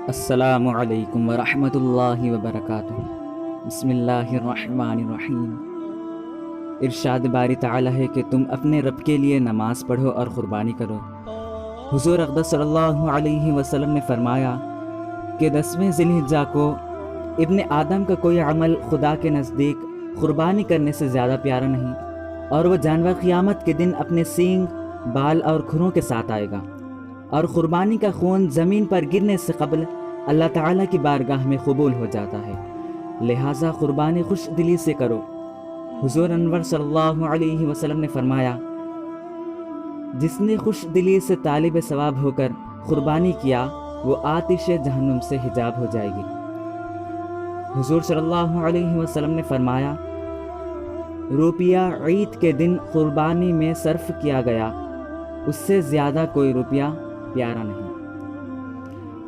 السلام علیکم ورحمۃ اللہ وبرکاتہ۔ بسم اللہ الرحمن الرحیم۔ ارشاد باری تعالی ہے کہ تم اپنے رب کے لیے نماز پڑھو اور قربانی کرو۔ حضور اقدس صلی اللہ علیہ وسلم نے فرمایا کہ 10ویں ذی الحجہ کو ابن آدم کا کوئی عمل خدا کے نزدیک قربانی کرنے سے زیادہ پیارا نہیں، اور وہ جانور قیامت کے دن اپنے سینگ، بال اور کھروں کے ساتھ آئے گا، اور قربانی کا خون زمین پر گرنے سے قبل اللہ تعالیٰ کی بارگاہ میں قبول ہو جاتا ہے، لہٰذا قربانی خوش دلی سے کرو۔ حضور انور صلی اللہ علیہ وسلم نے فرمایا، جس نے خوش دلی سے طالب ثواب ہو کر قربانی کیا وہ آتش جہنم سے حجاب ہو جائے گی۔ حضور صلی اللہ علیہ وسلم نے فرمایا، روپیہ عید کے دن قربانی میں صرف کیا گیا اس سے زیادہ کوئی روپیہ پیارا نہیں۔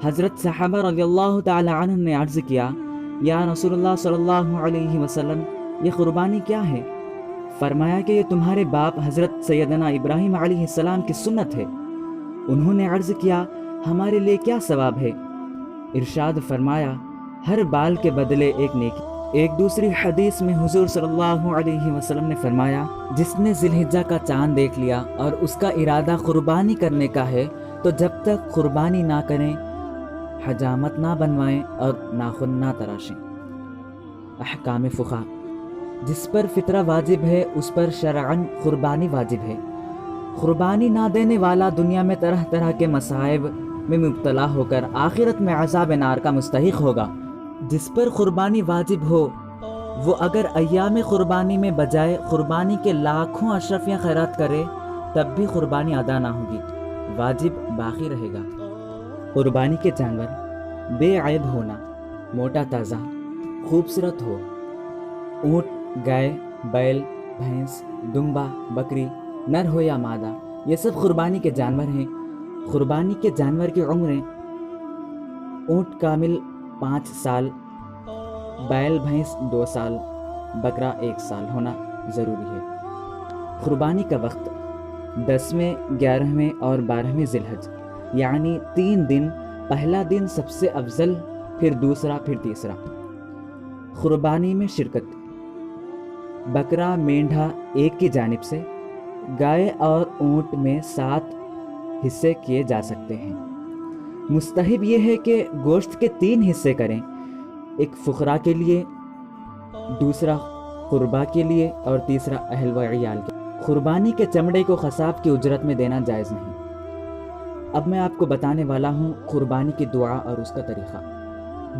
حضرت صحابہ رضی اللہ تعالی عنہ نے عرض کیا، یا رسول اللہ صلی اللہ علیہ وسلم، یہ قربانی کیا ہے؟ فرمایا کہ یہ تمہارے باپ حضرت سیدنا ابراہیم علیہ السلام کی سنت ہے۔ انہوں نے عرض کیا، ہمارے لیے کیا ثواب ہے؟ ارشاد فرمایا، ہر بال کے بدلے ایک نیکی۔ ایک دوسری حدیث میں حضور صلی اللہ علیہ وسلم نے فرمایا، جس نے ذی الحجہ کا چاند دیکھ لیا اور اس کا ارادہ قربانی کرنے کا ہے تو جب تک قربانی نہ کریں، حجامت نہ بنوائیں اور ناخن نہ تراشیں۔ احکام فقہ: جس پر فطرہ واجب ہے اس پر شرعاً قربانی واجب ہے۔ قربانی نہ دینے والا دنیا میں طرح طرح کے مصائب میں مبتلا ہو کر آخرت میں عذاب نار کا مستحق ہوگا۔ جس پر قربانی واجب ہو وہ اگر ایام قربانی میں بجائے قربانی کے لاکھوں اشرفیاں خیرات کرے تب بھی قربانی ادا نہ ہوگی، واجب باقی رہے گا۔ قربانی کے جانور بے عیب ہونا، موٹا تازہ، خوبصورت ہو۔ اونٹ، گائے، بیل، بھینس، دمبا، بکری، نر ہو یا مادہ، یہ سب قربانی کے جانور ہیں۔ قربانی کے جانور کی عمریں: اونٹ کامل 5 سال، بیل بھینس 2 سال، بکرا 1 سال ہونا ضروری ہے۔ قربانی کا وقت 10ویں، 11ویں اور 12ویں ذی الحجہ، یعنی 3 دن، پہلا دن سب سے افضل، پھر دوسرا، پھر تیسرا۔ قربانی میں شرکت: بکرا، مینڈھا ایک کی جانب سے، گائے اور اونٹ میں 7 حصے کیے جا سکتے ہیں۔ مستحب یہ ہے کہ گوشت کے 3 حصے کریں، ایک فقراء کے لیے، دوسرا قربا کے لیے اور تیسرا اہل و عیال کے۔ قربانی کے چمڑے کو قصاب کی اجرت میں دینا جائز نہیں۔ اب میں آپ کو بتانے والا ہوں قربانی کی دعا اور اس کا طریقہ۔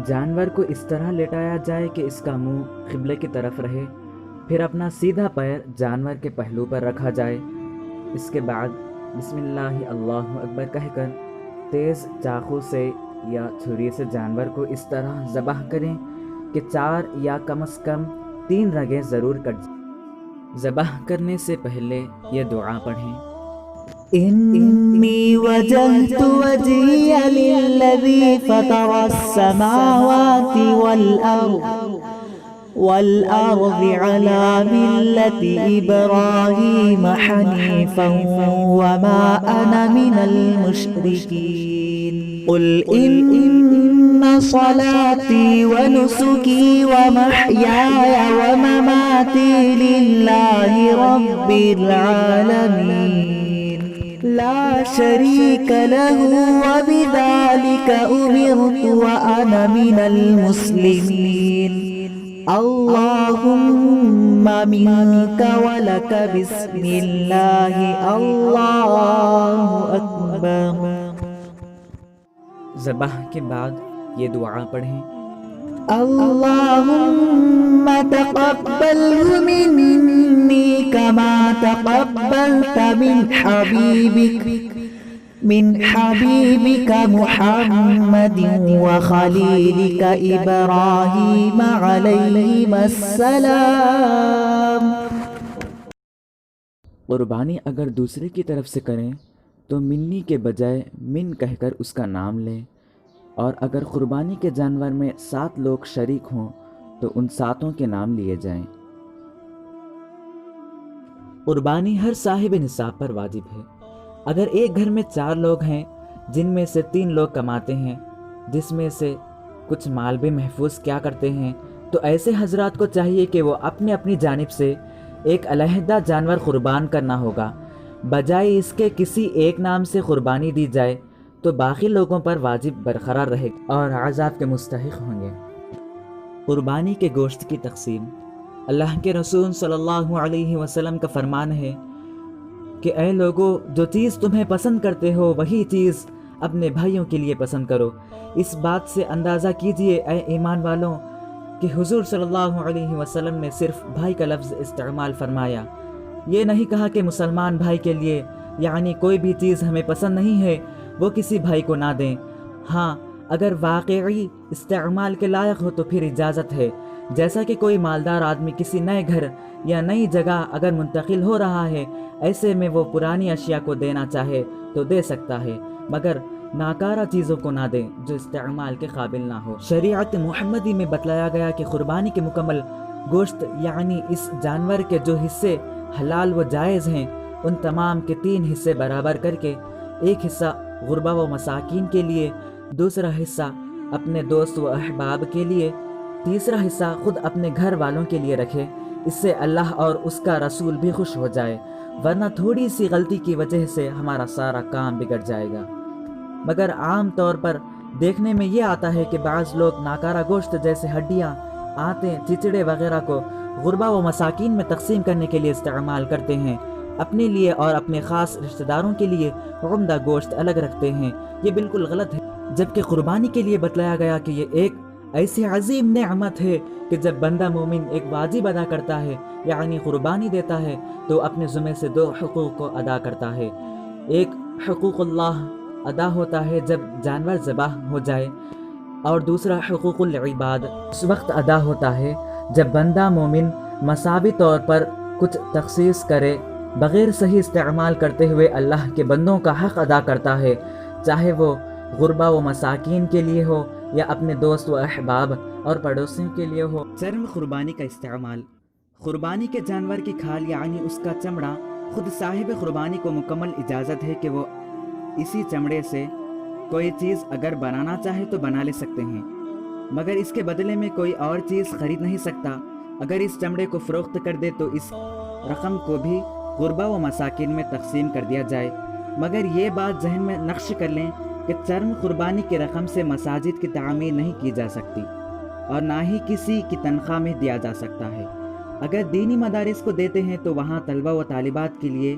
جانور کو اس طرح لٹایا جائے کہ اس کا منہ قبلے کی طرف رہے، پھر اپنا سیدھا پیر جانور کے پہلو پر رکھا جائے۔ اس کے بعد بسم اللہ اللہ اکبر کہہ کر تیز چاقو سے یا چھری سے جانور کو اس طرح ذبح کریں کہ 4 یا کم از کم 3 رگیں ضرور کٹ جائیں۔ ذبح کرنے سے پہلے یہ دعا پڑھیں: إني وجهت وجهي للذي فطر السماوات والأرض على ملة إبراهيم حنيفا وما أنا من المشركين قل إن صلاتي ونسكي ومحياي ومماتي لله رب العالمين لا شريك له وبذلك أمرت وأنا من المسلمين اللهم منك ولك بسم الله الله أكبر۔ ذبح کے بعد یہ دعا پڑھیں: اللهم تقبله مني كما تقبلت من حبيبك محمد وخليلك إبراهيم عليهما السلام۔ قربانی اگر دوسرے کی طرف سے کریں تو منی کے بجائے من کہہ کر اس کا نام لیں، اور اگر قربانی کے جانور میں 7 لوگ شریک ہوں تو ان 7 کے نام لیے جائیں۔ قربانی ہر صاحب نصاب پر واجب ہے۔ اگر ایک گھر میں 4 لوگ ہیں جن میں سے 3 لوگ کماتے ہیں جس میں سے کچھ مال بھی محفوظ کیا کرتے ہیں، تو ایسے حضرات کو چاہیے کہ وہ اپنی اپنی جانب سے ایک علیحدہ جانور قربان کرنا ہوگا، بجائے اس کے کسی ایک نام سے قربانی دی جائے تو باقی لوگوں پر واجب برقرار رہے اور عذاب کے مستحق ہوں گے۔ قربانی کے گوشت کی تقسیم۔ اللہ کے رسول صلی اللہ علیہ وسلم کا فرمان ہے کہ اے لوگو، جو چیز تمہیں پسند کرتے ہو وہی چیز اپنے بھائیوں کے لیے پسند کرو۔ اس بات سے اندازہ کیجئے اے ایمان والوں کہ حضور صلی اللہ علیہ وسلم نے صرف بھائی کا لفظ استعمال فرمایا، یہ نہیں کہا کہ مسلمان بھائی کے لیے، یعنی کوئی بھی چیز ہمیں پسند نہیں ہے وہ کسی بھائی کو نہ دیں۔ ہاں، اگر واقعی استعمال کے لائق ہو تو پھر اجازت ہے، جیسا کہ کوئی مالدار آدمی کسی نئے گھر یا نئی جگہ اگر منتقل ہو رہا ہے، ایسے میں وہ پرانی اشیاء کو دینا چاہے تو دے سکتا ہے، مگر ناکارہ چیزوں کو نہ دیں جو استعمال کے قابل نہ ہو۔ شریعت محمدی میں بتلایا گیا کہ قربانی کے مکمل گوشت، یعنی اس جانور کے جو حصے حلال و جائز ہیں، ان تمام کے 3 حصے برابر کر کے ایک حصہ غربا و مساکین کے لیے، دوسرا حصہ اپنے دوست و احباب کے لیے، تیسرا حصہ خود اپنے گھر والوں کے لیے رکھے۔ اس سے اللہ اور اس کا رسول بھی خوش ہو جائے، ورنہ تھوڑی سی غلطی کی وجہ سے ہمارا سارا کام بگڑ جائے گا۔ مگر عام طور پر دیکھنے میں یہ آتا ہے کہ بعض لوگ ناکارہ گوشت جیسے ہڈیاں، آنتیں، چچڑے وغیرہ کو غربا و مساکین میں تقسیم کرنے کے لیے استعمال کرتے ہیں، اپنے لیے اور اپنے خاص رشتہ داروں کے لیے عمدہ گوشت الگ رکھتے ہیں۔ یہ بالکل غلط ہے، جبکہ قربانی کے لیے بتلایا گیا کہ یہ ایک ایسی عظیم نعمت ہے کہ جب بندہ مومن ایک واجب ادا کرتا ہے، یعنی قربانی دیتا ہے، تو اپنے ذمہ سے 2 حقوق کو ادا کرتا ہے۔ ایک حقوق اللہ ادا ہوتا ہے جب جانور ذبح ہو جائے، اور دوسرا حقوق العباد اس وقت ادا ہوتا ہے جب بندہ مومن مساوی طور پر کچھ تخصیص کرے، بغیر صحیح استعمال کرتے ہوئے اللہ کے بندوں کا حق ادا کرتا ہے، چاہے وہ غربا و مساکین کے لیے ہو یا اپنے دوست و احباب اور پڑوسیوں کے لیے ہو۔ چرم قربانی کا استعمال۔ قربانی کے جانور کی کھال یعنی اس کا چمڑا، خود صاحب قربانی کو مکمل اجازت ہے کہ وہ اسی چمڑے سے کوئی چیز اگر بنانا چاہے تو بنا لے سکتے ہیں، مگر اس کے بدلے میں کوئی اور چیز خرید نہیں سکتا۔ اگر اس چمڑے کو فروخت کر دے تو اس رقم کو بھی غربا و مساکین میں تقسیم کر دیا جائے، مگر یہ بات ذہن میں نقش کر لیں کہ چرم قربانی کی رقم سے مساجد کی تعمیر نہیں کی جا سکتی اور نہ ہی کسی کی تنخواہ میں دیا جا سکتا ہے۔ اگر دینی مدارس کو دیتے ہیں تو وہاں طلبہ و طالبات کے لیے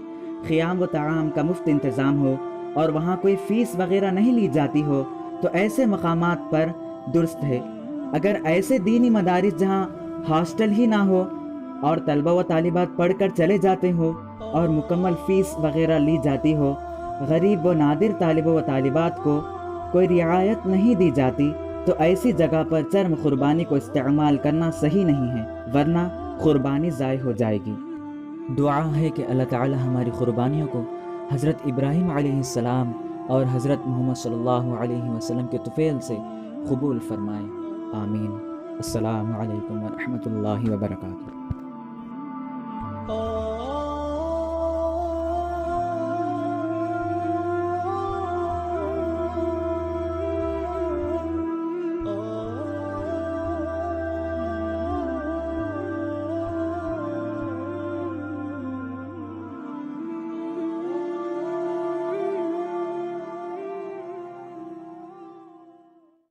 قیام و طعام کا مفت انتظام ہو اور وہاں کوئی فیس وغیرہ نہیں لی جاتی ہو تو ایسے مقامات پر درست ہے۔ اگر ایسے دینی مدارس جہاں ہاسٹل ہی نہ ہو اور طلبہ و طالبات پڑھ کر چلے جاتے ہو اور مکمل فیس وغیرہ لی جاتی ہو، غریب و نادر طالب و طالبات کو کوئی رعایت نہیں دی جاتی، تو ایسی جگہ پر چرم قربانی کو استعمال کرنا صحیح نہیں ہے، ورنہ قربانی ضائع ہو جائے گی۔ دعا ہے کہ اللہ تعالی ہماری قربانیوں کو حضرت ابراہیم علیہ السلام اور حضرت محمد صلی اللہ علیہ وسلم کے طفیل سے قبول فرمائے، آمین۔ السلام علیکم ورحمۃ اللہ وبرکاتہ۔